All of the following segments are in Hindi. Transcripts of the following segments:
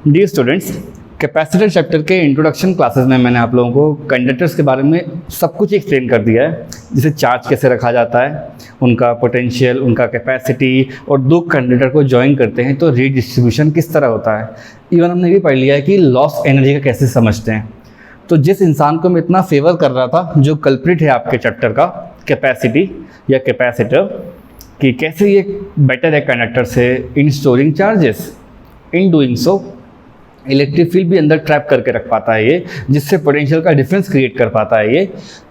डियर स्टूडेंट्स, कैपेसिटर चैप्टर के इंट्रोडक्शन क्लासेस में मैंने आप लोगों को कंडक्टर्स के बारे में सब कुछ एक्सप्लेन कर दिया है, जैसे चार्ज कैसे रखा जाता है, उनका पोटेंशियल, उनका कैपेसिटी, और दो कंडक्टर को ज्वाइन करते हैं तो रीडिस्ट्रीब्यूशन किस तरह होता है। इवन हमने ये पढ़ लिया है कि लॉस एनर्जी का कैसे समझते हैं। तो जिस इंसान को मैं इतना फेवर कर रहा था, जो कल्प्रिट है आपके चैप्टर का, कैपेसिटी या कैपेसिटर, कि कैसे ये बेटर है कंडक्टर से इन storing charges, in doing so electric field भी अंदर ट्रैप करके रख पाता है ये, जिससे पोटेंशियल का डिफरेंस क्रिएट कर पाता है ये।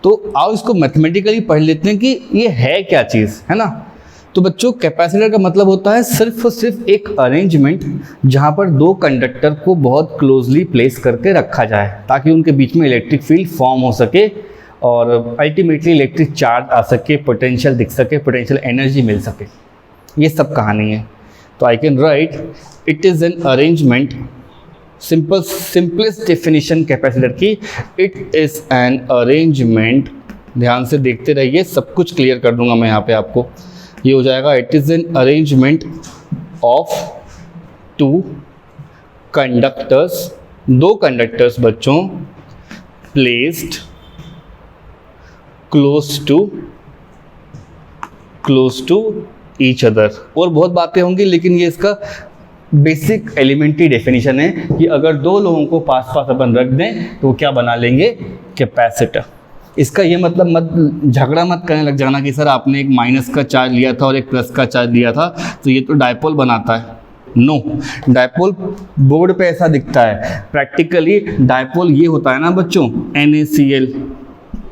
तो आओ इसको मैथमेटिकली पढ़ लेते हैं कि ये है क्या चीज़, है ना। तो बच्चों, कैपेसिटर का मतलब होता है सिर्फ और सिर्फ एक अरेंजमेंट जहाँ पर दो कंडक्टर को बहुत क्लोजली प्लेस करके रखा जाए ताकि उनके बीच में इलेक्ट्रिक फील्ड फॉर्म हो सके और अल्टीमेटली इलेक्ट्रिक चार्ज आ सके, पोटेंशियल दिख सके, पोटेंशियल एनर्जी मिल सके। ये सब कहानी है। तो आई can right it is an arrangement, simplest definition capacitor की, इट इज़ एन अरेंजमेंट। ध्यान से देखते रहिए, सब कुछ क्लियर कर दूंगा मैं यहाँ पे आपको। ये हो जाएगा it is an arrangement of two conductors, दो कंडक्टर्स बच्चों, placed close to each other. और बहुत बातें होंगी, लेकिन ये इसका बेसिक एलिमेंट्री डेफिनेशन है कि अगर दो लोगों को पास पास अपन रख दें तो क्या बना लेंगे, कैपेसिटर। इसका ये मतलब मत झगड़ा मत करने लग जाना कि सर आपने एक माइनस का चार्ज लिया था और एक प्लस का चार्ज लिया था तो ये तो डायपोल बनाता है। नो, डायपोल बोर्ड पे ऐसा दिखता है, प्रैक्टिकली डायपोल ये होता है ना बच्चों, NaCl,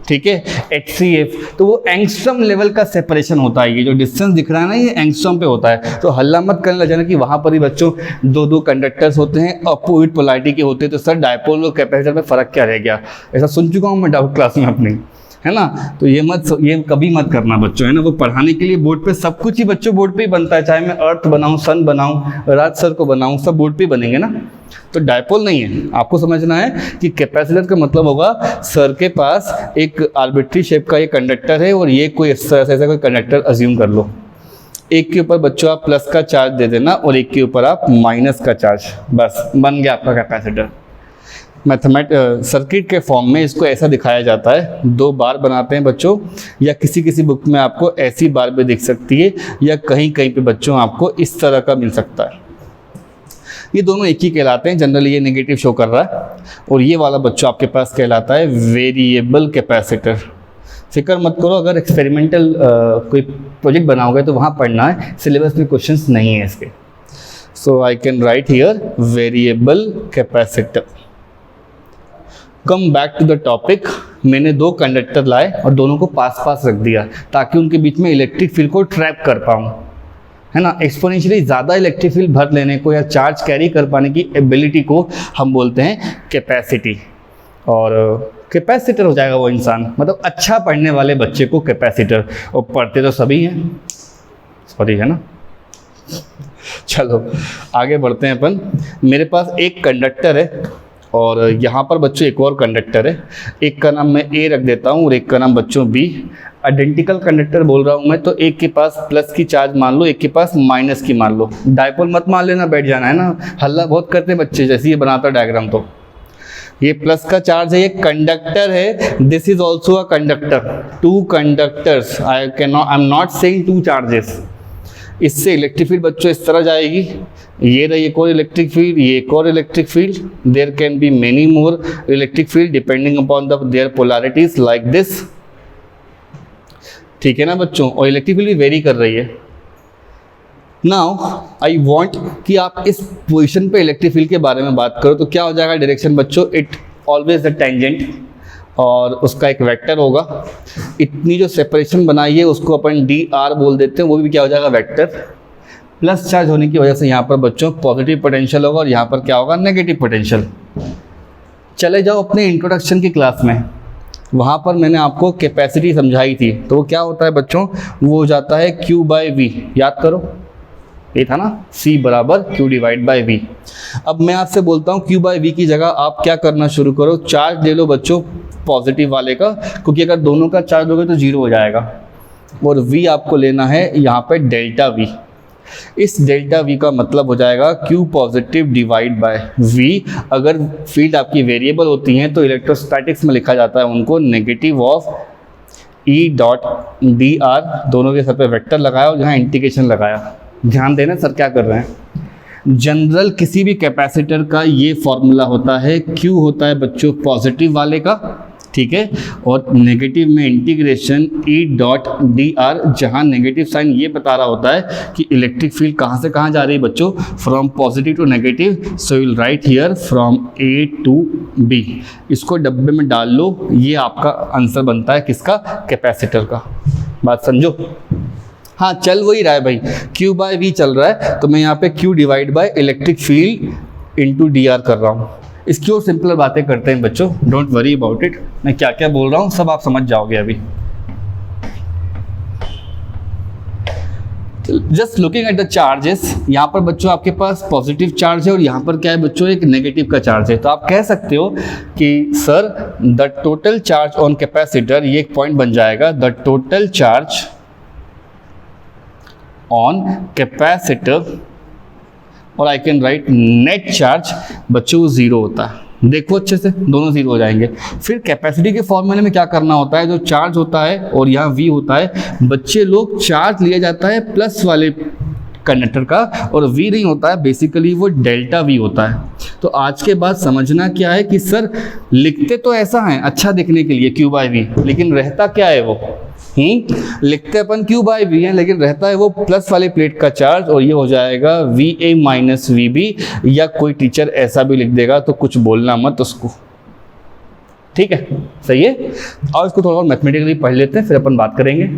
ठीक है, HCF। तो वो एंगस्ट्रॉम लेवल का सेपरेशन होता है। ये जो डिस्टेंस दिख रहा है ना, ये एंगस्ट्रॉम पे होता है। तो हल्ला मत करने लग जाना कि वहाँ पर ही बच्चों दो कंडक्टर्स होते हैं, अपोजिट पोलैरिटी के होते हैं, तो सर डायपोल और कैपेसिटर में फ़र्क क्या रह गया। ऐसा सुन चुका हूँ मैं डाउट क्लास में अपनी, है ना। तो ये कभी मत करना बच्चों, है ना। वो पढ़ाने के लिए बोर्ड पे सब कुछ ही बच्चों बोर्ड पे ही बनता है, चाहे मैं अर्थ बनाऊँ, सन बनाऊँ, राज सर को बनाऊँ, सब बोर्ड पे ही बनेंगे ना। तो डायपोल नहीं है। आपको समझना है कि कैपेसिटर का मतलब होगा सर के पास एक आर्बिट्री शेप का ये कंडक्टर है और ये कोई इस तरह से ऐसा कोई कंडक्टर अज्यूम कर लो। एक के ऊपर बच्चों आप प्लस का चार्ज दे देना और एक के ऊपर आप माइनस का चार्ज, बस बन गया आपका कैपेसिटर। सर्किट के फॉर्म में इसको ऐसा दिखाया जाता है, दो बार बनाते हैं बच्चों, या किसी बुक में आपको ऐसी बार भी दिख सकती है, या कहीं कहीं पे बच्चों आपको इस तरह का मिल सकता है। ये दोनों एक ही कहलाते हैं, जनरली ये नेगेटिव शो कर रहा है, और ये वाला बच्चों आपके पास कहलाता है वेरिएबल कैपेसिटर। फिक्र मत करो, अगर एक्सपेरिमेंटल कोई प्रोजेक्ट बनाओगे तो वहाँ पढ़ना है, सिलेबस में क्वेश्चंस नहीं है इसके। So I can write here variable capacitor. Come back to the topic. मैंने दो कंडक्टर लाए और दोनों को पास पास रख दिया ताकि उनके बीच में इलेक्ट्रिक फील्ड को ट्रैप कर पाऊँ, है ना। एक्सपोनेंशियली ज़्यादा इलेक्ट्रिक फील्ड भर लेने को या चार्ज कैरी कर पाने की एबिलिटी को हम बोलते हैं कैपेसिटी। और कैपेसिटर हो जाएगा वो इंसान, मतलब अच्छा पढ़ने वाले बच्चे को कैपेसिटर, और पढ़ते तो सभी हैं, सॉरी, है ना। चलो आगे बढ़ते हैं अपन। मेरे पास एक कंडक्टर है और यहाँ पर बच्चों एक और कंडक्टर है। एक का नाम मैं A रख देता हूँ और एक का नाम बच्चों B। आइडेंटिकल कंडक्टर बोल रहा हूँ मैं, तो एक के पास प्लस की चार्ज मान लो, एक के पास माइनस की मान लो। डायपोल मत मान लेना, बैठ जाना, है ना। हल्ला बहुत करते हैं बच्चे जैसे ये बनाता डायग्राम। तो ये प्लस का चार्ज है, ये कंडक्टर है, this is also a conductor, two conductors. I am not saying two charges. इससे इलेक्ट्रिक फील्ड बच्चों इस तरह जाएगी, ये रही एक और इलेक्ट्रिक फील्ड, ये एक और electric field. There can be many more electric field depending upon their polarities like this, ठीक है ना बच्चों। और इलेक्ट्रिक फील्ड भी वेरी कर रही है। नाउ आई वांट कि आप इस पोजीशन पे इलेक्ट्रिक फील्ड के बारे में बात करो, तो क्या हो जाएगा डायरेक्शन बच्चों, इट ऑलवेज द टेंजेंट, और उसका एक वेक्टर होगा। इतनी जो सेपरेशन बनाई है उसको अपन dr बोल देते हैं, वो भी क्या हो जाएगा, वेक्टर। प्लस चार्ज होने की वजह से यहाँ पर बच्चों पॉजिटिव पोटेंशियल होगा और यहाँ पर क्या होगा, नेगेटिव पोटेंशियल। चले जाओ अपने इंट्रोडक्शन की क्लास में, वहाँ पर मैंने आपको कैपेसिटी समझाई थी। तो वो क्या होता है बच्चों, वो हो जाता है Q/V, याद करो, ये था ना, C बराबर Q/V। अब मैं आपसे बोलता हूँ Q/V की जगह आप क्या करना शुरू करो, चार्ज ले लो बच्चों पॉजिटिव वाले का, क्योंकि अगर दोनों का चार्ज होगा तो 0 हो जाएगा। और V आपको लेना है यहाँ पे डेल्टा V। इस डेल्टा वी का मतलब हो जाएगा Q positive divide by V। अगर फील्ड आपकी वेरिएबल होती हैं तो इलेक्ट्रोस्टैटिक्स में लिखा जाता है उनको negative of E dot D R, दोनों के सर पे वेक्टर लगाया और यहाँ इंटीग्रेशन लगाया। ध्यान देना सर क्या कर रहे हैं। जनरल किसी भी कैपेसिटर का ये फॉर्मूला होता है, Q होता है बच्चों पॉजिटिव वाले का, ठीक है, और नेगेटिव में integration E dot D R, जहाँ नेगेटिव साइन ये बता रहा होता है कि इलेक्ट्रिक फील्ड कहाँ से कहाँ जा रही है बच्चों, from positive to negative. So will write here from A to B। इसको डब्बे में डाल लो, ये आपका आंसर बनता है किसका, कैपेसिटर का। बात समझो। हाँ चल वही रहा है भाई, Q बाय V चल रहा है, तो मैं यहाँ पे Q divide by electric field into D R कर रहा हूँ। इसकी और सिंपल बातें करते हैं बच्चों, डोंट वरी अबाउट इट। मैं क्या क्या बोल रहा हूँ सब आप समझ जाओगे अभी। Just looking at the charges, यहाँ पर बच्चों आपके पास पॉजिटिव चार्ज है और यहाँ पर क्या है बच्चों, एक नेगेटिव का चार्ज है। तो आप कह सकते हो कि sir the total charge on capacitor, ये एक पॉइंट बन जाएगा, the total charge on capacitor, और I can write net charge बच्चों जीरो होता है। देखो अच्छे से, दोनों जीरो हो जाएंगे। फिर कैपेसिटी के फॉर्मूले में क्या करना होता है, जो चार्ज होता है और यहाँ V होता है, बच्चे लोग चार्ज लिया जाता है प्लस वाले कंडक्टर का और V नहीं होता है, बेसिकली वो डेल्टा V होता है। तो आज के बाद समझना क्या है कि सर लिखते तो ऐसा है अच्छा दिखने के लिए Q बाय V, लेकिन रहता क्या है वो, लिखते अपन Q बाय V है, लेकिन रहता है वो प्लस वाले प्लेट का चार्ज, और ये हो जाएगा VA माइनस VB, या कोई टीचर ऐसा भी लिख देगा तो कुछ बोलना मत उसको, ठीक है, सही है। और इसको थोड़ा और मैथमेटिकली पढ़ लेते हैं फिर अपन बात करेंगे।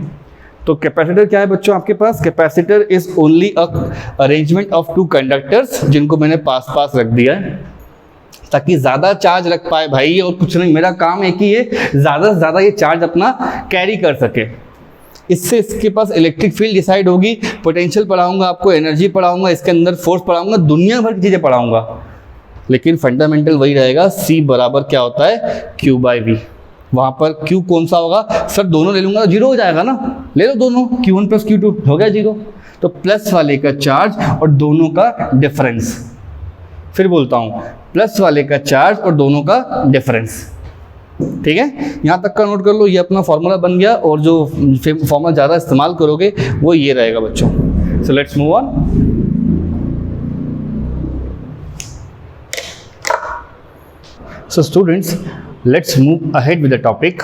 तो कैपेसिटर क्या है बच्चों आपके पास, capacitor is only a arrangement of two conductors, जिनको मैंने पास पास रख दिया है ताकि ज़्यादा चार्ज रख पाए भाई, और कुछ नहीं, मेरा काम एक ही है, ज़्यादा से ज़्यादा ये चार्ज अपना कैरी कर सके। इससे इसके पास इलेक्ट्रिक फील्ड डिसाइड होगी, पोटेंशियल पढ़ाऊंगा आपको, एनर्जी पढ़ाऊंगा, इसके अंदर फोर्स पढ़ाऊंगा, दुनिया भर की चीज़ें पढ़ाऊंगा, लेकिन फंडामेंटल वही रहेगा, C बराबर क्या होता है Q बाय V। वहाँ पर Q कौन सा होगा सर, दोनों ले लूँगा तो जीरो हो जाएगा ना, ले लो दोनों, Q1 प्लस Q2 हो गया जीरो। तो प्लस वाले का चार्ज और दोनों का डिफरेंस, फिर बोलता हूँ प्लस वाले का चार्ज और दोनों का डिफरेंस, ठीक है। यहाँ तक का नोट कर लो, ये अपना फॉर्मूला बन गया, और जो फॉर्मूला ज़्यादा इस्तेमाल करोगे वो ये रहेगा बच्चों। So let's move on. So students let's move ahead with the topic.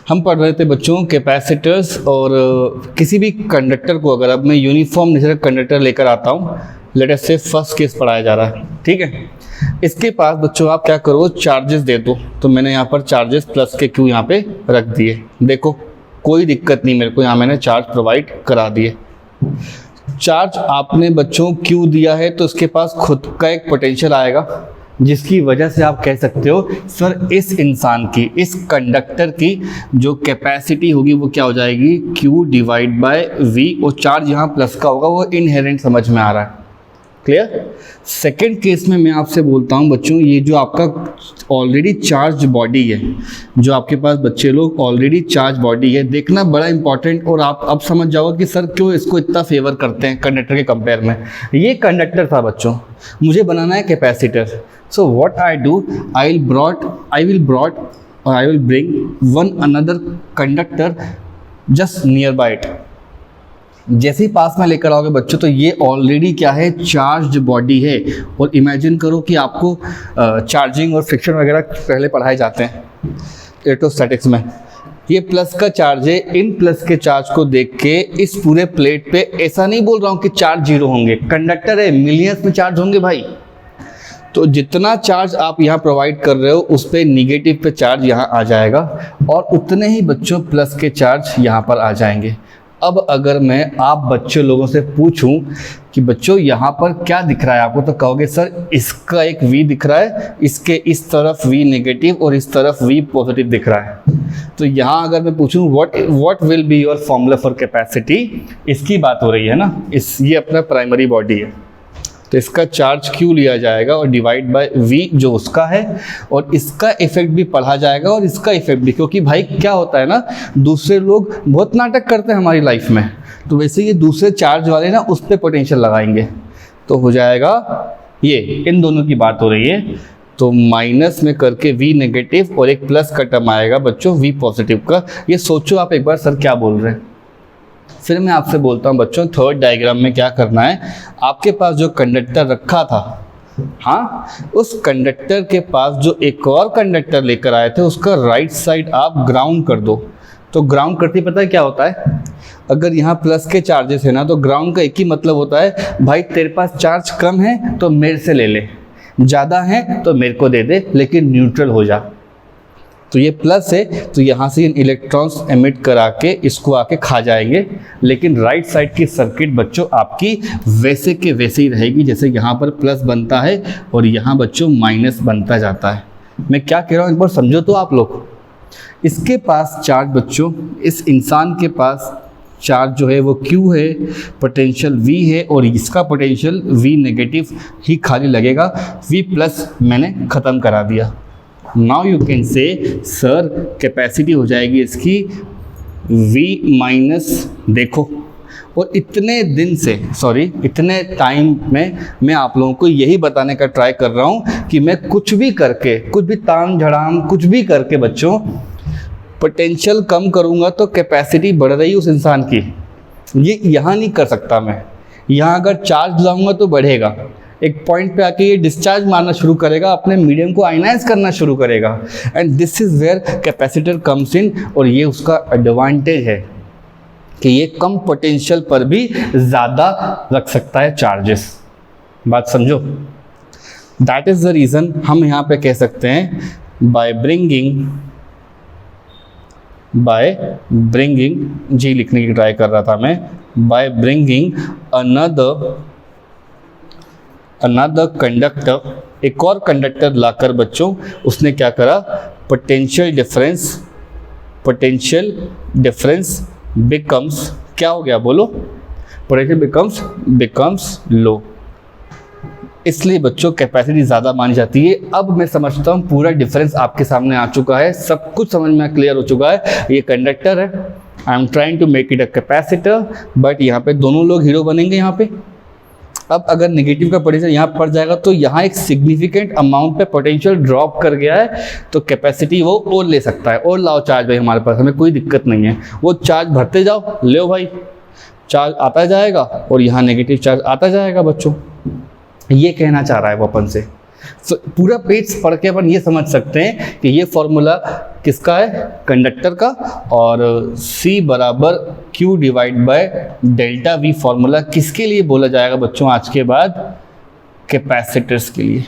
हम पढ़ रहे थे बच्चों कैपेसिटर्स, और किसी भी कंडक्टर को अगर अब मैं यूनिफॉर्म नेचर का कंडक्टर लेकर आता हूँ, लेट अस से फर्स्ट केस पढ़ाया जा रहा है, ठीक है। इसके पास बच्चों आप क्या करो, चार्जेस दे दो। तो मैंने यहाँ पर चार्जेस प्लस के Q यहाँ पे रख दिए, देखो कोई दिक्कत नहीं मेरे को, यहाँ मैंने चार्ज प्रोवाइड करा दिए। चार्ज आपने बच्चों Q दिया है तो उसके पास खुद का एक पोटेंशियल आएगा, जिसकी वजह से आप कह सकते हो सर इस इंसान की, इस कंडक्टर की जो कैपेसिटी होगी वो क्या हो जाएगी, Q डिवाइड बाय V, और चार्ज यहाँ प्लस का होगा, वो इनहेरेंट समझ में आ रहा है, क्लियर। सेकेंड केस में मैं आपसे बोलता हूँ बच्चों, ये जो आपका ऑलरेडी चार्ज बॉडी है, जो आपके पास बच्चे लोग ऑलरेडी चार्ज बॉडी है, देखना बड़ा इंपॉर्टेंट, और आप अब समझ जाओगे कि सर क्यों इसको इतना फेवर करते हैं कंडक्टर के कंपेयर में। ये कंडक्टर था बच्चों, मुझे बनाना है capacitor. So what I do, I will bring one another conductor just near by it. जैसे ही पास में लेकर आओगे बच्चों, तो ये ऑलरेडी क्या है, चार्ज बॉडी है। और इमेजिन करो कि आपको चार्जिंग और फ्रिक्शन वगैरह पहले पढ़ाए जाते हैं इलेक्ट्रोस्टैटिक्स में। ये प्लस का चार्ज है, इन प्लस के चार्ज को देख के इस पूरे प्लेट पे, ऐसा नहीं बोल रहा हूँ कि चार्ज जीरो होंगे, कंडक्टर है, मिलियंस में चार्ज होंगे भाई। तो जितना चार्ज आप यहाँ प्रोवाइड कर रहे हो उस पे निगेटिव पे चार्ज यहाँ आ जाएगा, और उतने ही बच्चों प्लस के चार्ज यहाँ पर आ जाएंगे। अब अगर मैं आप बच्चों लोगों से पूछूं कि बच्चों यहाँ पर क्या दिख रहा है आपको, तो कहोगे सर इसका एक V दिख रहा है, इसके इस तरफ V नेगेटिव और इस तरफ V पॉजिटिव दिख रहा है। तो यहाँ अगर मैं पूछूं what will be your formula for capacity, इसकी बात हो रही है ना, ये अपना प्राइमरी बॉडी है। तो इसका चार्ज Q लिया जाएगा और डिवाइड बाय V जो उसका है, और इसका इफेक्ट भी पढ़ा जाएगा और इसका इफेक्ट भी, क्योंकि भाई क्या होता है ना, दूसरे लोग बहुत नाटक करते हैं हमारी लाइफ में, तो वैसे ये दूसरे चार्ज वाले ना उस पर पोटेंशियल लगाएंगे, तो हो जाएगा ये, इन दोनों की बात हो रही है, तो माइनस में करके V नेगेटिव और एक प्लस का टर्म आएगा बच्चों V पॉजिटिव का। ये सोचो आप एक बार सर क्या बोल रहे हैं। फिर मैं आपसे बोलता हूँ बच्चों, थर्ड डायग्राम में क्या करना है, आपके पास जो कंडक्टर रखा था, हाँ, उस कंडक्टर के पास जो एक और कंडक्टर लेकर आए थे उसका राइट साइड आप ग्राउंड कर दो। तो ग्राउंड करते पता है क्या होता है, अगर यहाँ प्लस के चार्जेस है ना, तो ग्राउंड का एक ही मतलब होता है, भाई तेरे पास चार्ज कम है तो मेरे से ले ले, ज़्यादा है तो मेरे को दे दे, लेकिन न्यूट्रल हो जा। तो ये प्लस है तो यहाँ से इन इलेक्ट्रॉन्स एमिट करा के इसको आके खा जाएंगे, लेकिन राइट साइड की सर्किट बच्चों आपकी वैसे के वैसे ही रहेगी, जैसे यहाँ पर प्लस बनता है और यहाँ बच्चों माइनस बनता जाता है। मैं क्या कह रहा हूँ एक बार समझो तो आप लोग। इसके पास चार्ज बच्चों, इस इंसान के पास चार्ज जो है वो Q है, पोटेंशियल V है, और इसका पोटेंशियल V नेगेटिव ही खाली लगेगा, V प्लस मैंने ख़त्म करा दिया। नाउ यू कैन से सर कैपेसिटी हो जाएगी इसकी V माइनस, देखो, और इतने दिन से, सॉरी इतने टाइम में मैं आप लोगों को यही बताने का ट्राई कर रहा हूँ कि मैं कुछ भी करके, कुछ भी ताम झड़ाम कुछ भी करके बच्चों पोटेंशियल कम करूँगा तो कैपेसिटी बढ़ रही उस इंसान की। ये यहाँ नहीं कर सकता मैं, यहाँ अगर चार्ज लाऊंगा तो बढ़ेगा, एक पॉइंट पे आके ये डिस्चार्ज मारना शुरू करेगा, अपने मीडियम को आयनाइज करना शुरू करेगा, and this is where capacitor comes in. और ये उसका एडवांटेज है कि ये कम पोटेंशियल पर भी ज़्यादा रख सकता है चार्जेस। बात समझो। दैट इज़ द रीज़न हम यहाँ पे कह सकते हैं बाय ब्रिंगिंग जी लिखने की ट्राई कर रहा था मैं, बाय ब्रिंगिंग अनदर कंडक्टर, एक और कंडक्टर लाकर बच्चों उसने क्या करा, पोटेंशियल डिफरेंस बिकम्स, क्या हो गया बोलो, पोटेंशियल बिकम्स लो। इसलिए बच्चों कैपेसिटी ज़्यादा मानी जाती है। अब मैं समझता हूँ पूरा डिफरेंस आपके सामने आ चुका है, सब कुछ समझ में क्लियर हो चुका है। ये कंडक्टर है, I am trying to make it a capacitor, but यहाँ पे दोनों लोग हीरो बनेंगे यहाँ पे। अब अगर नेगेटिव का पोटेंशियल यहाँ पड़ जाएगा तो यहाँ एक सिग्निफिकेंट अमाउंट पे पोटेंशियल ड्रॉप कर गया है, तो कैपेसिटी वो और ले सकता है। और लाओ चार्ज भाई हमारे पास, हमें कोई दिक्कत नहीं है, वो चार्ज भरते जाओ, ले भाई चार्ज आता जाएगा और यहाँ नेगेटिव चार्ज आता जाएगा बच्चों। ये कहना चाह रहा है वो अपन से। So, पूरा पेज पढ़ के अपन ये समझ सकते हैं कि ये फॉर्मूला किसका है, कंडक्टर का, और C बराबर Q divide by delta V formula किसके लिए बोला जाएगा बच्चों आज के बाद, कैपेसिटर्स के लिए।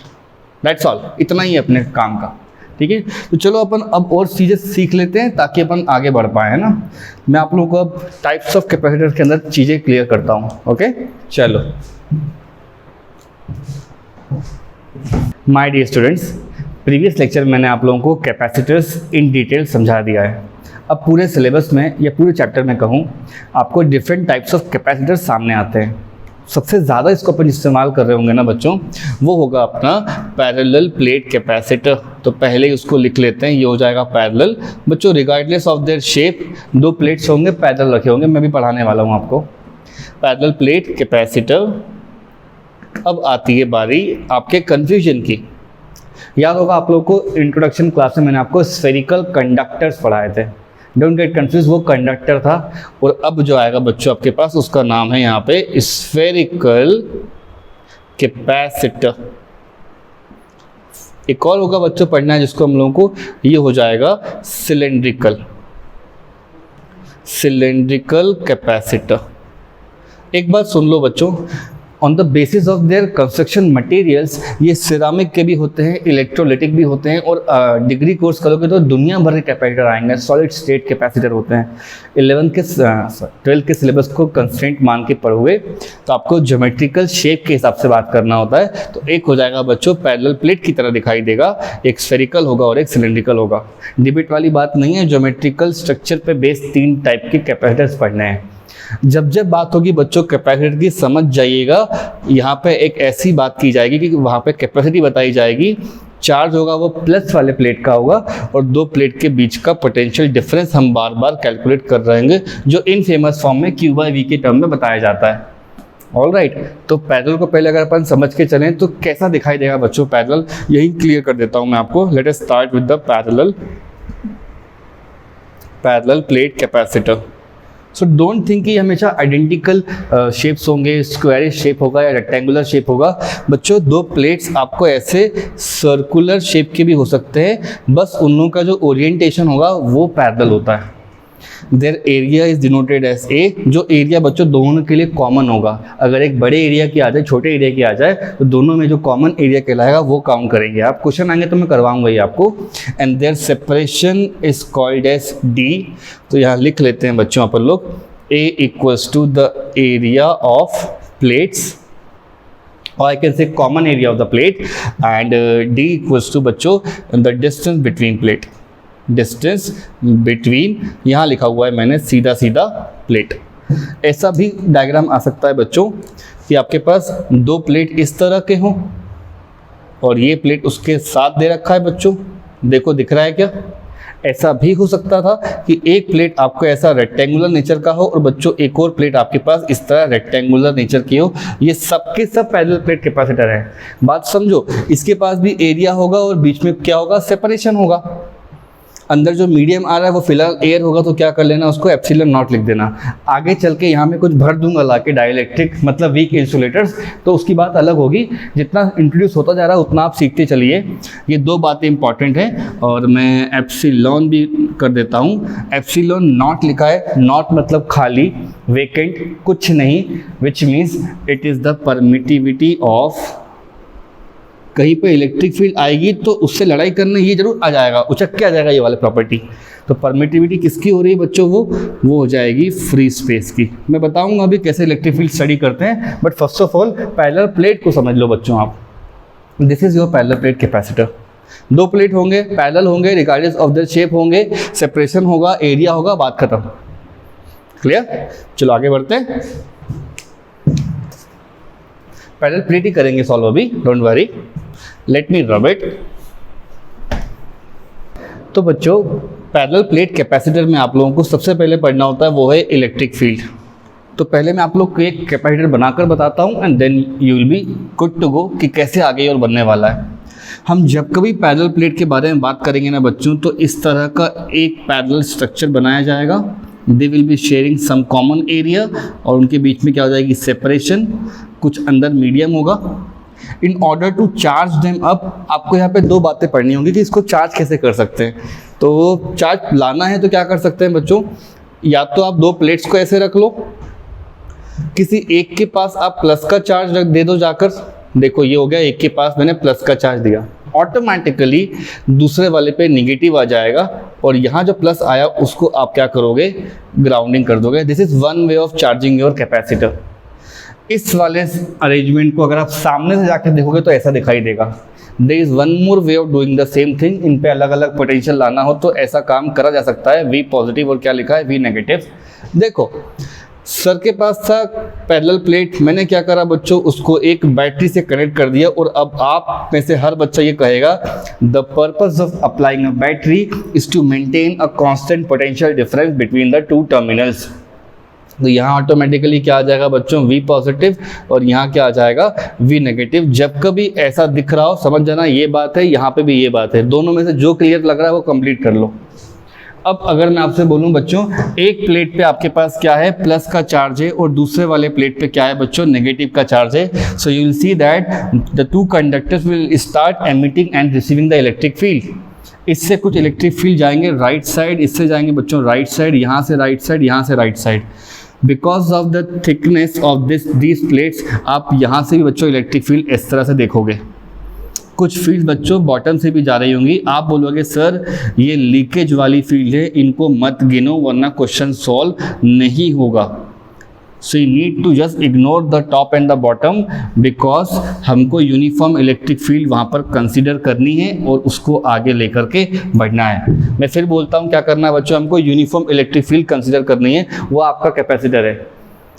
दैट्स ऑल, इतना ही अपने काम का, ठीक है। तो चलो अपन अब और चीज़ें सीख लेते हैं ताकि अपन आगे बढ़ पाए, है ना। मैं आप लोगों को अब टाइप्स ऑफ कैपेसिटर्स के अंदर चीज़ें क्लियर करता हूँ। ओके चलो। My dear students, previous lecture मैंने आप लोगों को कैपेसिटर्स इन डिटेल समझा दिया है। अब पूरे सिलेबस में या पूरे चैप्टर में कहूँ, आपको डिफरेंट टाइप्स ऑफ कैपेसिटर्स सामने आते हैं। सबसे ज़्यादा इसको अपन इस्तेमाल कर रहे होंगे ना बच्चों, वो होगा अपना पैरेलल प्लेट कैपेसिटर। तो पहले ही उसको लिख लेते हैं, ये हो जाएगा पैरेलल। बच्चों रिगार्डलेस ऑफ देयर शेप, दो प्लेट्स होंगे, पैरेलल रखे होंगे, मैं भी पढ़ाने वाला हूँ आपको। Parallel plate capacitor. अब आती है बारी आपके कन्फ्यूजन की। याद होगा आप लोगों को इंट्रोडक्शन क्लास में मैंने आपको स्फेरिकल कंडक्टर्स पढ़ाए थे। डोंट गेट कंफ्यूज, वो कंडक्टर था। और अब जो आएगा बच्चों आपके पास, उसका नाम है यहाँ पे स्फेरिकल कैपेसिटर। एक और होगा बच्चों पढ़ना है जिसको हम लोगों को, ये हो जाएगा सिलेंड्रिकल कैपेसिटर। एक बात सुन लो बच्चों, on the basis of their construction materials, ये सिरामिक के भी होते हैं, इलेक्ट्रोलिटिक भी होते हैं, और डिग्री कोर्स करोगे तो दुनिया भर के कैपेसिटर आएंगे। सॉलिड स्टेट कैपेसिटर होते हैं। 12th के सिलेबस को कंस्ट्रेंट मान के पढ़ोगे तो आपको ज्योमेट्रिकल शेप के हिसाब से बात करना होता है। तो एक हो जाएगा बच्चों पैरेलल प्लेट की तरह दिखाई देगा, एक स्फेरिकल होगा और एक सिलेंड्रिकल होगा। डिबेट वाली बात नहीं है, ज्योमेट्रिकल स्ट्रक्चर पे बेस्ड 3 टाइप के कैपेसिटर्स पढ़ने हैं। जब जब बात होगी बच्चों कैपेसिटर की, समझ जाइएगा यहाँ पे एक ऐसी बात की जाएगी कि वहाँ पे कैपेसिटी बताई जाएगी, चार्ज होगा वो प्लस वाले प्लेट का होगा और दो प्लेट के बीच का पोटेंशियल डिफरेंस हम बार बार कैलकुलेट कर रहेंगे, जो इन फेमस फॉर्म में Q/V के टर्म में बताया जाता है। ऑलराइट, तो पैरेलल को पहले अगर अपन समझ के चलें तो कैसा दिखाई देगा बच्चों पैरेलल, यही क्लियर कर देता हूँ मैं आपको। Let us start with the parallel plate capacitor. So don't think कि हमेशा आइडेंटिकल शेप्स होंगे, स्क्वायरिश शेप होगा या रेक्टेंगुलर शेप होगा। बच्चों दो प्लेट्स आपको ऐसे सर्कुलर शेप के भी हो सकते हैं, बस उन लोगों का जो ओरिएंटेशन होगा वो पैरेलल होता है। Their area is denoted as A, जो एरिया बच्चों दोनों के लिए कॉमन होगा। अगर एक बड़े एरिया की आ जाए, छोटे एरिया की आ जाए, तो दोनों में जो कॉमन एरिया कहलाएगा वो काउंट करेंगे। आप क्वेश्चन आएंगे तो मैं करवाऊंगा ये आपको। And their separation is called as D. तो यहाँ लिख लेते हैं बच्चों अपन लोग, A equals to the area of plates, और I can say common area of the plate, and D equals to बच्चों the distance between plate, distance between, यहाँ लिखा हुआ है मैंने सीधा सीधा प्लेट। ऐसा भी डायग्राम आ सकता है बच्चों कि आपके पास दो प्लेट इस तरह के हों और ये प्लेट उसके साथ दे रखा है बच्चों, देखो दिख रहा है क्या। ऐसा भी हो सकता था कि एक प्लेट आपको ऐसा रेक्टेंगुलर नेचर का हो और बच्चों एक और प्लेट आपके पास इस तरह रेक्टेंगुलर नेचर की हो। ये सबके सब पैरेलल प्लेट कैपेसिटर है। बात समझो, इसके पास भी एरिया होगा और बीच में क्या होगा, सेपरेशन होगा। अंदर जो मीडियम आ रहा है वो फिलहाल एयर होगा, तो क्या कर लेना, उसको एप्सिलॉन नॉट लिख देना। आगे चल के यहाँ में कुछ भर दूंगा ला के डाइलेक्ट्रिक मतलब वीक इंसुलेटर्स, तो उसकी बात अलग होगी। जितना इंट्रोड्यूस होता जा रहा है उतना आप सीखते चलिए। ये दो बातें इंपॉर्टेंट हैं और मैं एप्सिलॉन भी कर देता हूँ। एप्सिलॉन नॉट लिखा है, नॉट मतलब खाली, वेकेंट, कुछ नहीं, which means it is the permittivity of, कहीं पे इलेक्ट्रिक फील्ड आएगी तो उससे लड़ाई करने ये जरूर आ जाएगा, उचक के आ जाएगा ये वाले प्रॉपर्टी। तो परमिटिविटी किसकी हो रही है बच्चों, वो हो जाएगी फ्री स्पेस की। मैं बताऊंगा अभी कैसे इलेक्ट्रिक फील्ड स्टडी करते हैं, but first of all parallel plate को समझ लो बच्चों आप। This is your parallel plate capacitor. दो प्लेट होंगे, पैरेलल होंगे, रिगार्डलेस ऑफ द शेप होंगे, सेपरेशन होगा, एरिया होगा, बात खत्म। क्लियर? चलो आगे बढ़ते हैं। पैरेलल प्लेट ही करेंगे सॉल्व अभी, don't worry, let me rub it. तो बच्चों पैरेलल प्लेट कैपेसिटर में आप लोगों को सबसे पहले पढ़ना होता है वो है इलेक्ट्रिक फील्ड। तो पहले मैं आप लोग को एक कैपेसिटर बनाकर बताता हूँ and then you will be good to go कि कैसे आगे और बनने वाला है। हम जब कभी पैरेलल प्लेट के बारे में बात करेंगे ना बच्चों, तो इस तरह का एक पैरेलल स्ट्रक्चर बनाया जाएगा। They will be sharing some common area और उनके बीच में क्या हो जाएगी, सेपरेशन, कुछ अंदर मीडियम होगा। In order to charge them up, आपको यहाँ पे दो बातें पढ़नी होंगी कि इसको चार्ज कैसे कर सकते हैं। तो चार्ज लाना है तो क्या कर सकते हैं बच्चों, या तो आप दो प्लेट्स को ऐसे रख लो, किसी एक के पास आप प्लस का चार्ज रख दे दो जाकर, देखो ये हो गया, एक के पास मैंने प्लस का चार्ज दिया, ऑटोमेटिकली दूसरे वाले पे निगेटिव आ जाएगा और यहाँ जो प्लस आया उसको आप क्या करोगे, ग्राउंडिंग कर दोगे। This is one way of charging your capacitor. इस वाले अरेंजमेंट को अगर आप सामने से जाकर देखोगे तो ऐसा दिखाई देगा। There is one more way of doing the same thing. इन पे अलग अलग पोटेंशियल लाना हो तो ऐसा काम करा जा सकता है। वी पॉजिटिव और क्या लिखा है, वी नेगेटिव। देखो सर के पास था पैरेलल प्लेट, मैंने क्या करा बच्चों, उसको एक बैटरी से कनेक्ट कर दिया। और अब आप में से हर बच्चा ये कहेगा the purpose of applying a battery is to maintain a constant potential difference between the two terminals. तो यहाँ ऑटोमेटिकली क्या आ जाएगा बच्चों, वी पॉजिटिव, और यहाँ क्या आ जाएगा, वी नेगेटिव। जब कभी ऐसा दिख रहा हो समझ जाना ये बात है, यहाँ पे भी ये बात है, दोनों में से जो क्लियर लग रहा है वो कंप्लीट कर लो। अब अगर मैं आपसे बोलूं बच्चों, एक प्लेट पे आपके पास क्या है, प्लस का चार्ज है और दूसरे वाले प्लेट पे क्या है बच्चों, नेगेटिव का चार्ज है। So you will see that the two conductors will start emitting and receiving the electric field. इससे कुछ इलेक्ट्रिक फील्ड जाएंगे राइट साइड, इससे जाएंगे बच्चों राइट साइड, यहाँ से राइट साइड, यहाँ से right side. Because of the thickness of these plates आप यहाँ से भी बच्चों इलेक्ट्रिक फील्ड इस तरह से देखोगे। कुछ फील्ड बच्चों बॉटम से भी जा रही होंगी। आप बोलोगे सर ये लीकेज वाली फील्ड है, इनको मत गिनो वरना क्वेश्चन सॉल्व नहीं होगा। So you need to just ignore the top and the bottom, because हमको यूनिफॉर्म इलेक्ट्रिक फील्ड वहाँ पर कंसीडर करनी है और उसको आगे लेकर के बढ़ना है। मैं फिर बोलता हूँ क्या करना है बच्चों, हमको यूनिफॉर्म इलेक्ट्रिक फील्ड कंसीडर करनी है, वो आपका कैपेसिटर है।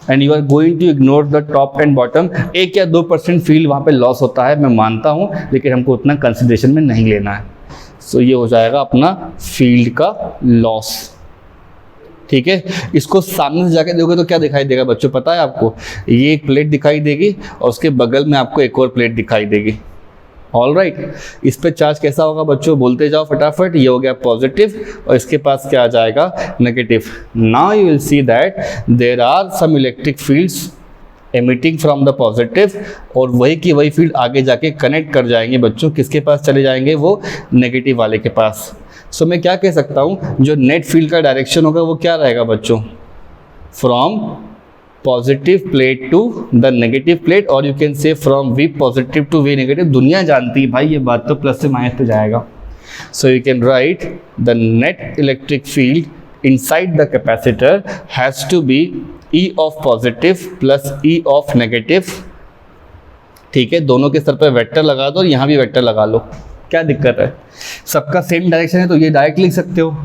And you are going to ignore the top and bottom. 1 या 2% फील्ड वहाँ पे लॉस होता है, मैं मानता हूँ, लेकिन हमको उतना कंसिडरेशन में नहीं लेना है। सो ये हो जाएगा अपना फील्ड का लॉस। ठीक है, इसको सामने से जाके देखोगे तो क्या दिखाई देगा बच्चों, पता है आपको? ये एक प्लेट दिखाई देगी और उसके बगल में आपको एक और प्लेट दिखाई देगी। ऑल राइट, इस पे चार्ज कैसा होगा बच्चों, बोलते जाओ फटाफट। ये हो गया पॉजिटिव और इसके पास क्या आ जाएगा, negative. Now you will see that there are some electric fields emitting from the positive, और वही की वही फील्ड आगे जाके कनेक्ट कर जाएंगे बच्चों, किसके पास चले जाएंगे, वो नेगेटिव वाले के पास। सो मैं क्या कह सकता हूँ, जो नेट फील्ड का डायरेक्शन होगा वो क्या रहेगा बच्चों, from positive plate to the negative plate, और you can say from V positive to V negative. दुनिया जानती है भाई ये बात, तो प्लस से माइनस पे जाएगा। So you can write the net electric field inside the capacitor has to be E of positive plus E of negative. ठीक है, दोनों के सर पर वेक्टर लगा दो और यहाँ भी वेक्टर लगा लो, क्या दिक्कत है? सबका सेम डायरेक्शन है तो ये डायरेक्ट लिख सकते हो।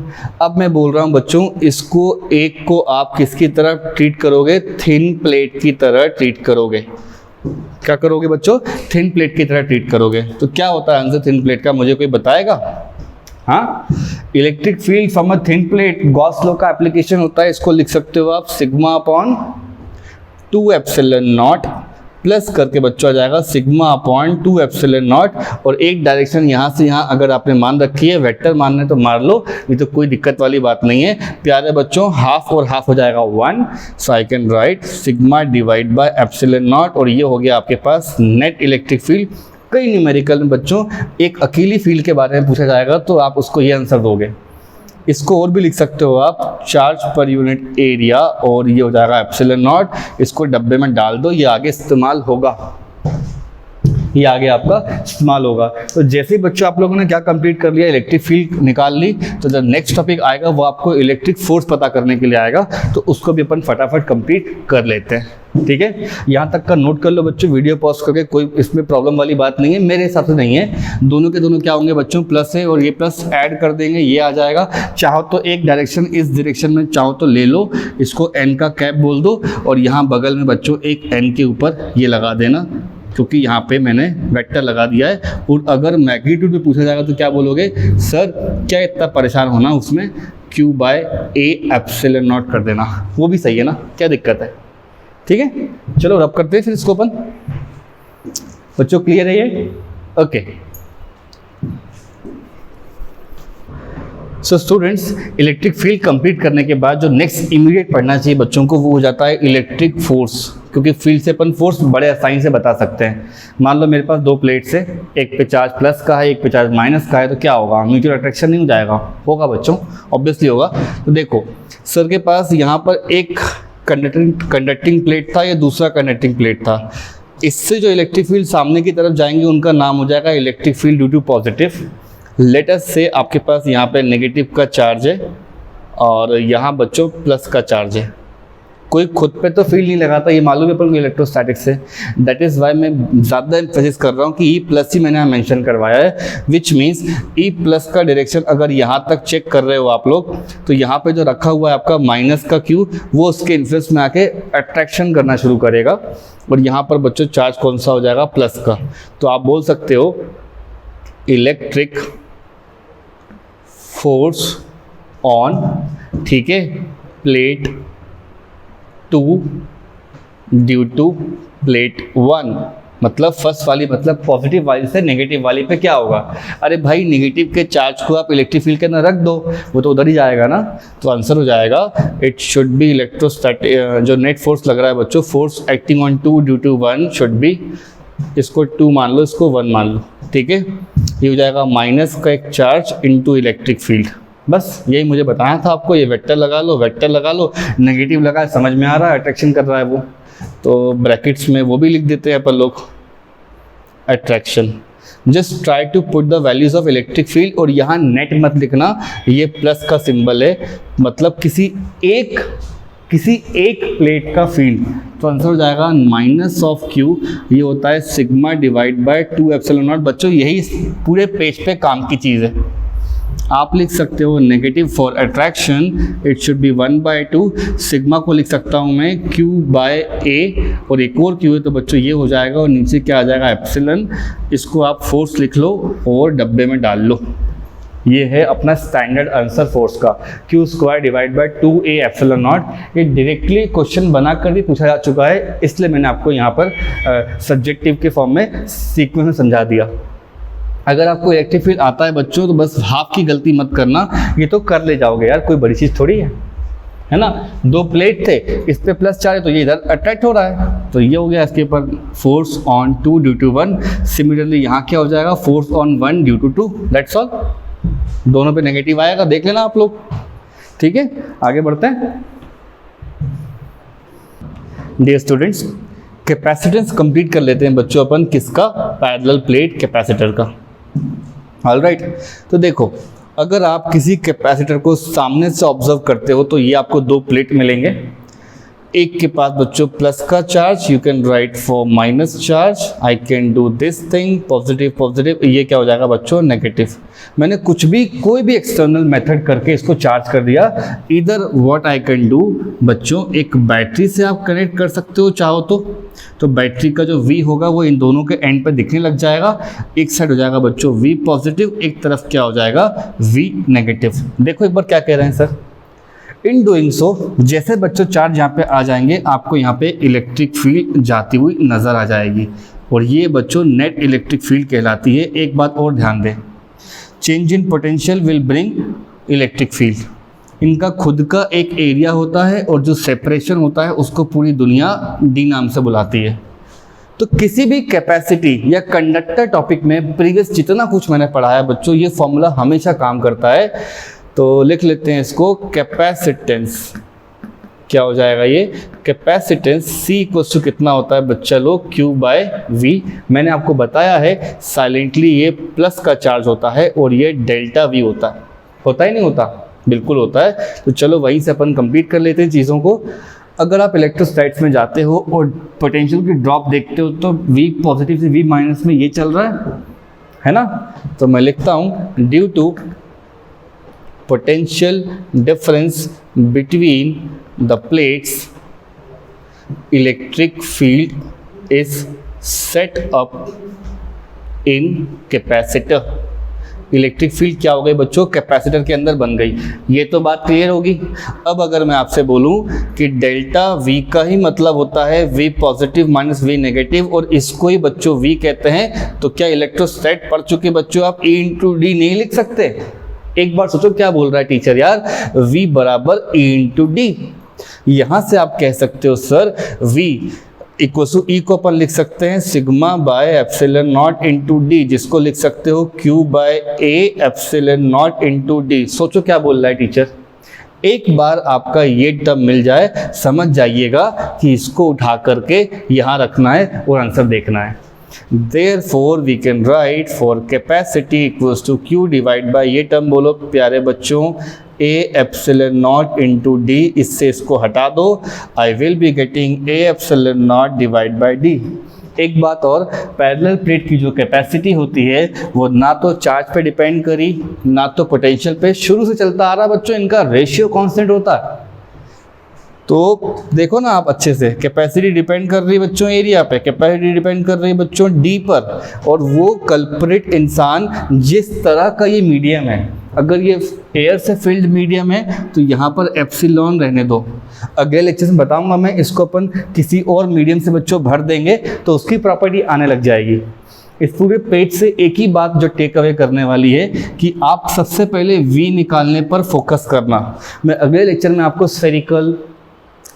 अब मैं बोल रहा हूँ बच्चों, इसको एक को आप किसकी तरह ट्रीट करोगे, थिन प्लेट की तरह ट्रीट करोगे। क्या करोगे बच्चों, थिन प्लेट की तरह ट्रीट करोगे। तो क्या होता है आंसर थिन प्लेट का, मुझे कोई बताएगा? हाँ, electric field from a thin plate, Gauss law का एप्लीकेशन होता है। इसको लिख सकते हो आप sigma upon 2 epsilon not plus करके बच्चों आ जाएगा सिग्मा अपॉन 2 एप्सिलॉन नॉट, और एक डायरेक्शन यहाँ से यहाँ अगर आपने मान रखी है, वेक्टर मानना है तो मार लो, ये तो कोई दिक्कत वाली बात नहीं है प्यारे बच्चों। हाफ और हाफ हो जाएगा 1, so I can write sigma divide by epsilon naught, और ये हो गया आपके पास नेट इलेक्ट्रिक फील्ड। कई न्यूमेरिकल में बच्चों एक अकेली फील्ड के बारे में पूछा जाएगा तो आप उसको ये आंसर दोगे। इसको और भी लिख सकते हो आप, चार्ज पर यूनिट एरिया, और ये हो जाएगा एप्सिलॉन नॉट। इसको डब्बे में डाल दो, ये आगे इस्तेमाल होगा, ये आगे आपका इस्तेमाल होगा। तो जैसे ही बच्चों आप लोगों ने क्या कंप्लीट कर लिया, इलेक्ट्रिक फील्ड निकाल ली, तो जो नेक्स्ट टॉपिक आएगा वो आपको इलेक्ट्रिक फोर्स पता करने के लिए आएगा, तो उसको भी अपन फटाफट कंप्लीट कर लेते हैं। ठीक है, यहाँ तक का नोट कर लो बच्चों, वीडियो पॉज करके, कोई इसमें प्रॉब्लम वाली बात नहीं है, मेरे हिसाब से नहीं है। दोनों के दोनों क्या होंगे बच्चों, प्लस है, और ये प्लस ऐड कर देंगे, ये आ जाएगा। चाहो तो एक डायरेक्शन इस डायरेक्शन में चाहो तो ले लो, इसको एन का कैप बोल दो, और यहाँ बगल में बच्चों एक एन के ऊपर ये लगा देना, क्योंकि यहाँ पे मैंने वेक्टर लगा दिया है। और अगर मैग्नीट्यूड में पूछा जाएगा तो क्या बोलोगे, सर क्या इतना परेशान होना, उसमें Q by A epsilon naught कर देना, वो भी सही है ना, क्या दिक्कत है? ठीक है, चलो रब करते हैं फिर इसको अपन। बच्चों क्लियर है ये? Okay, so students, electric field complete करने के बाद जो नेक्स्ट इमीडिएट पढ़ना चाहिए बच्चों को, वो हो जाता है इलेक्ट्रिक फोर्स, क्योंकि फील्ड से अपन फोर्स बड़े आसानी से बता सकते हैं। मान लो मेरे पास 2 प्लेट्स है, एक पे चार्ज प्लस का है, एक पे चार्ज माइनस का है, तो क्या होगा, म्यूचुअल अट्रैक्शन नहीं हो जाएगा? होगा बच्चों, ऑब्वियसली होगा। तो देखो सर के पास यहाँ पर एक कंडक्टिंग प्लेट था, या दूसरा कंडक्टिंग प्लेट था। इससे जो इलेक्ट्रिक फील्ड सामने की तरफ जाएंगे उनका नाम हो जाएगा electric field due to positive. Let us say आपके पास यहाँ पे नेगेटिव का चार्ज है और यहाँ बच्चों प्लस का चार्ज है। कोई खुद पे तो फील्ड नहीं लगाता, ये मालूम है पर इलेक्ट्रोस्टैटिक से। दैट इज़ वाई मैं ज़्यादा एम्फेसिस कर रहा हूँ कि ई प्लस ही मैंने मेंशन करवाया है, विच मीन्स ई प्लस का डायरेक्शन अगर यहाँ तक चेक कर रहे हो आप लोग, तो यहाँ पे जो रखा हुआ है आपका माइनस का क्यू, वो उसके इन्फ्लुएंस में आके अट्रैक्शन करना शुरू करेगा, और यहाँ पर बच्चों चार्ज कौन सा हो जाएगा, प्लस का। तो आप बोल सकते हो इलेक्ट्रिक फोर्स ऑन, ठीक है, प्लेट 2 ड्यू टू प्लेट 1, मतलब फर्स्ट वाली, मतलब पॉजिटिव वाली से नेगेटिव वाली पे क्या होगा। अरे भाई नेगेटिव के चार्ज को आप इलेक्ट्रिक फील्ड के अंदर रख दो, वो तो उधर ही जाएगा ना। तो आंसर हो जाएगा इट शुड बी इलेक्ट्रोस्टैटिक, जो नेट फोर्स लग रहा है बच्चों, force acting on 2 due to 1 should be, इसको 2 मान लो, इसको 1 मान लो, ठीक है। ये हो जाएगा माइनस का एक चार्ज इनटू इलेक्ट्रिक फील्ड। बस यही मुझे बताया था आपको, ये वेक्टर लगा लो, वेक्टर लगा लो, नेगेटिव लगा, समझ में आ रहा है, अट्रैक्शन कर रहा है वो, तो ब्रैकेट्स में वो भी लिख देते हैं अपन लोग, attraction. Just try to put the values of electric field, और यहाँ नेट मत लिखना, ये प्लस का सिंबल है, मतलब किसी एक प्लेट का फील्ड। तो आंसर हो जाएगा माइनस ऑफ क्यू, ये होता है sigma divide bye 2 epsilon not. बच्चों यही पूरे पेज पे काम की चीज़ है, आप लिख सकते हो negative for attraction it should B 1/2, sigma को लिख सकता हूँ मैं Q/A, और एक और Q है तो बच्चों ये हो जाएगा, और नीचे क्या आ जाएगा एप्सिलन, इसको आप फोर्स लिख लो और डब्बे में डाल लो। ये है अपना स्टैंडर्ड आंसर फोर्स का, Q² divide by 2A epsilon naught. ये डायरेक्टली क्वेश्चन बना कर भी पूछा जा चुका है, इसलिए मैंने आपको यहाँ पर सब्जेक्टिव के फॉर्म में सीक्वेंस में समझा दिया। अगर आपको इलेक्ट्रिक फील्ड आता है बच्चों तो बस हाफ की गलती मत करना, ये तो कर ले जाओगे यार, कोई बड़ी चीज़ थोड़ी है ना। 2 प्लेट थे, इस पे प्लस चार्ज है तो ये इधर अट्रैक्ट हो रहा है, तो ये हो गया इसके ऊपर force on 2 due to 1। Similarly यहाँ क्या हो जाएगा, force on 1 due to 2, that's all. दोनों पे नेगेटिव आएगा, देख लेना आप लोग, ठीक है। आगे बढ़ते हैं। डियर स्टूडेंट्स, कैपेसिटेंस कंप्लीट कर लेते हैं बच्चों अपन किसका, पैरेलल प्लेट कैपेसिटर का। ऑलराइट, तो देखो अगर आप किसी कैपेसिटर को सामने से ऑब्जर्व करते हो तो ये आपको 2 प्लेट मिलेंगे। एक के पास बच्चों प्लस का charge, you can right for minus charge, I can do this thing, positive positive, ये क्या हो जाएगा बच्चों नेगेटिव। मैंने कुछ भी कोई भी एक्सटर्नल मेथड करके इसको चार्ज कर दिया। इधर व्हाट आई कैन डू बच्चों, एक बैटरी से आप कनेक्ट कर सकते हो चाहो तो बैटरी का जो V होगा वो इन दोनों के एंड पे दिखने लग जाएगा। एक साइड हो जाएगा बच्चों V पॉजिटिव, एक तरफ क्या हो जाएगा V नेगेटिव। देखो एक बार क्या कह रहे हैं सर, इन डूइंग सो जैसे बच्चों चार्ज यहाँ पे आ जाएंगे आपको यहाँ पे इलेक्ट्रिक फील्ड जाती हुई नज़र आ जाएगी, और ये बच्चों नेट इलेक्ट्रिक फील्ड कहलाती है। एक बात और ध्यान दें, change in potential will bring electric field. इनका खुद का एक एरिया होता है और जो सेपरेशन होता है उसको पूरी दुनिया D नाम से बुलाती है। तो किसी भी कैपेसिटी या कंडक्टर टॉपिक में प्रीवियस जितना कुछ मैंने पढ़ाया बच्चों, ये फॉर्मूला हमेशा काम करता है। तो लिख लेते हैं इसको, कैपेसिटेंस क्या हो जाएगा, ये कैपेसिटेंस C इक्वल्स टू कितना होता है बच्चा लोग, Q/V। मैंने आपको बताया है साइलेंटली ये प्लस का चार्ज होता है और ये डेल्टा V होता ही नहीं होता, बिल्कुल होता है। तो चलो वहीं से अपन कंप्लीट कर लेते हैं चीज़ों को। अगर आप इलेक्ट्रोस्टैट्स में जाते हो और पोटेंशियल की ड्रॉप देखते हो तो V पॉजिटिव से V माइनस में ये चल रहा है ना। तो मैं लिखता हूँ due to potential difference between the plates electric field is set up in capacitor। Electric field क्या हो गई बच्चों, कैपेसिटर के अंदर बन गई। ये तो बात क्लियर होगी। अब अगर मैं आपसे बोलूं कि डेल्टा V का ही मतलब होता है V positive minus V negative, और इसको ही बच्चों V कहते हैं, तो क्या इलेक्ट्रोस्टैट पढ़ चुके बच्चों आप E इंटू डी नहीं लिख सकते। एक बार सोचो क्या बोल रहा है टीचर यार, V बराबर E इंटू डी। यहाँ से आप कह सकते हो sir V equal to E को अपन लिख सकते हैं sigma by epsilon naught into D, जिसको लिख सकते हो Q/A epsilon naught into D. सोचो क्या बोल रहा है टीचर। एक बार आपका ये टर्म मिल जाए समझ जाइएगा कि इसको उठा करके यहाँ रखना है और आंसर देखना है। Therefore we can write for capacity equals to Q divide by, ये टर्म बोलो प्यारे बच्चों, A epsilon naught into D, इससे इसको हटा दो, I will be getting A epsilon not divide by D. एक बात और, पैरेलल प्लेट की जो कैपेसिटी होती है वो ना तो चार्ज पे डिपेंड करी ना तो पोटेंशियल पे, शुरू से चलता आ रहा बच्चों, इनका रेशियो कांस्टेंट होता है। तो देखो ना आप अच्छे से, कैपेसिटी डिपेंड कर रही है बच्चों एरिया पे, कैपेसिटी डिपेंड कर रही है बच्चों डी पर, और वो कल्प्रिट इंसान जिस तरह का ये मीडियम है, अगर ये एयर से फिल्ड मीडियम है तो यहाँ पर एप्सिलॉन रहने दो। अगले लेक्चर में बताऊंगा मैं, इसको अपन किसी और मीडियम से बच्चों भर देंगे तो उसकी प्रॉपर्टी आने लग जाएगी। इस पूरे पेज से एक ही बात जो टेक अवे करने वाली है कि आप सबसे पहले V निकालने पर फोकस करना। मैं अगले लेक्चर में आपको स्फेरिकल,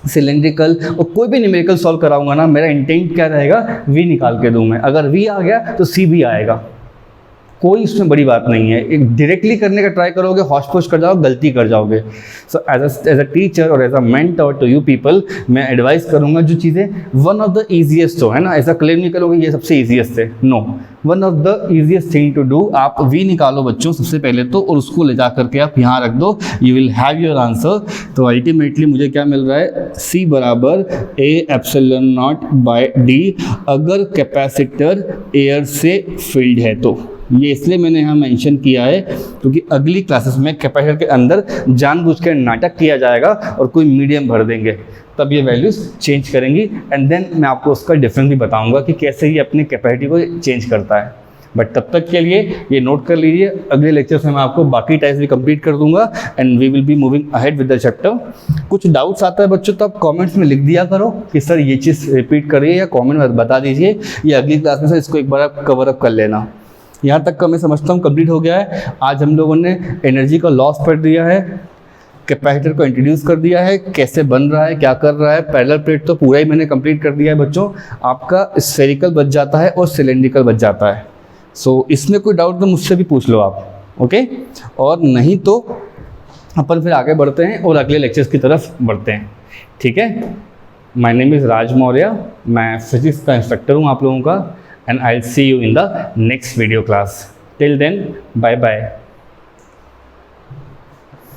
सिलेंड्रिकल और कोई भी न्यूमेरिकल सॉल्व कराऊंगा ना, मेरा इंटेंट क्या रहेगा, V निकाल के दूं मैं। अगर V आ गया तो C भी आएगा, कोई इसमें बड़ी बात नहीं है। एक डायरेक्टली करने का ट्राई करोगे, हौश पोश कर जाओगे, गलती कर जाओगे। सो एज अ टीचर और as a mentor to you people मैं एडवाइस करूंगा जो चीज़ें वन ऑफ द ईजिएस्ट हो, है ना, ऐसा क्लेम नहीं करोगे ये सबसे ईजिएस्ट है, no, one of the easiest thing to do. आप V निकालो बच्चों सबसे पहले तो, और उसको ले जा करके आप यहाँ रख दो, you will have your answer. तो अल्टीमेटली मुझे क्या मिल रहा है, C बराबर A epsilon naught by D, अगर कैपेसिटर एयर से फिल्ड है तो। ये इसलिए मैंने यहाँ मेंशन किया है क्योंकि अगली क्लासेस में कैपेसिटर के अंदर जानबूझ कर नाटक किया जाएगा और कोई मीडियम भर देंगे, तब ये वैल्यूज़ चेंज करेंगी एंड देन मैं आपको उसका डिफरेंस भी बताऊंगा कि कैसे ये अपनी कैपेसिटी को चेंज करता है। बट तब तक के लिए ये नोट कर लीजिए, अगले लेक्चर से मैं आपको बाकी टाइप्स भी कंप्लीट कर दूंगा and we will be moving ahead with the chapter. कुछ डाउट्स आता है बच्चों तो आप कमेंट्स में लिख दिया करो कि सर ये चीज़ रिपीट करिए, या कमेंट में बता दीजिए, या अगली क्लास में सर इसको एक बार आप कवर अप कर लेना। यहाँ तक का मैं समझता हूँ कंप्लीट हो गया है। आज हम लोगों ने एनर्जी का लॉस पढ़ दिया है, कैपेसिटर को इंट्रोड्यूस कर दिया है, कैसे बन रहा है, क्या कर रहा है। पैरेलल प्लेट तो पूरा ही मैंने कंप्लीट कर दिया है बच्चों। आपका स्फेरिकल बच जाता है और सिलेंड्रिकल बच जाता है। सो इसमें कोई डाउट तो मुझसे भी पूछ लो आप, ओके। और नहीं तो अपन फिर आगे बढ़ते हैं और अगले लेक्चर्स की तरफ बढ़ते हैं, ठीक है। My name is Raj Maurya, मैं फिजिक्स का इंस्ट्रक्टर हूँ आप लोगों का, and I will see you in the next video class. Till then bye bye.